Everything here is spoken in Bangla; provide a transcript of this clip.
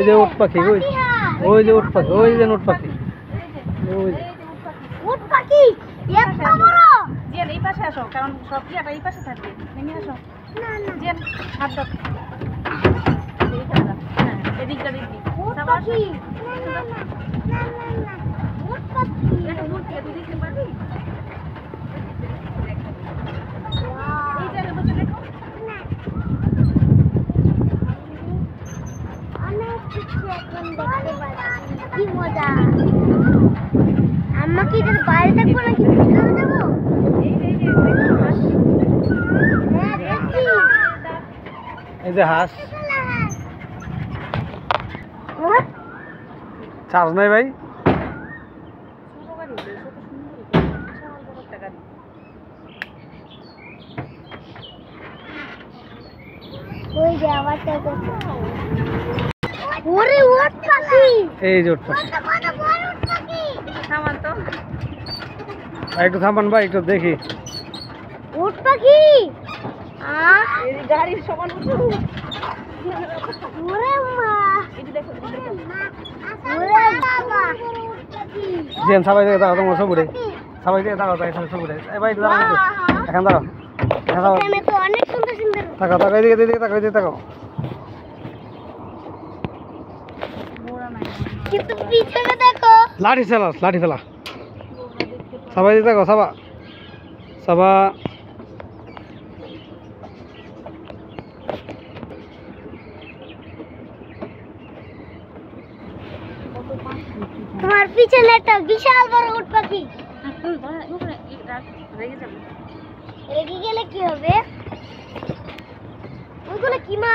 যে উট পাখি, ওই যে উট পাখি, ওই যে উট পাখি, ওই যে উট পাখি এত বড়। জেন এই পাশে আসো, কারণ সব ইয়াটা এই পাশে থাকবে। নেমে আসো। না না জেন হাত দাও। হ্যাঁ, এদিকটা দেখবি। উট পাখি না না না না না না উট পাখি এটা দূর থেকে তুই দেখতে পারবি? এই জায়গায় বসে দেখো। না অনেক কিছু এখন দেখতে পাচ্ছি, কি মজা। আমরা কি এটার বাইরে থাকবো নাকি ভিতরে যাবো? হ্যাঁ দেখি। এই যে হাঁস। হ্যাঁ? চার্জ নাই ভাই? ছোট গাড়ি, ছোট সুন্দর বিশাল বড় একটা গাড়ি। ওই যে আবার তো ওরে উট পাখি। এই যে উট পাখি। কত বড় বড় উট পাখি। সামান তো ভাই একটু থামান ভাই, একটু দেখি। উট পাখি এই গাড়ির সমান উঁচু। ওরে মা এই দেখো, এই দেখো। ওরে বাবা উট পাখি। জেন সবাই দিকে তাকাও, তোমার সবুরে সবাই দিকে তাকাও, তাই সবুরে। এই ভাই একটু দাঁড়াও, একটু এখন দাঁড়াও, এখন দাঁড়াও, এখানে তো অনেক সুন্দর সুন্দর। তাকাও তাকাও, এদিকে এদিকে তাকাও, এদিকে তাকাও। মোড়া নাই। কিন্তু পিছনে দেখো। লাঠি চালা, লাঠি ফেলা। সবাই দিকে তাকাও, সবা সবা। তোমার পিছনে একটা বিশাল বড় উট পাখি। রেগে যাবে। রেগে গেলে কি হবে? ওইগুলো কি মা?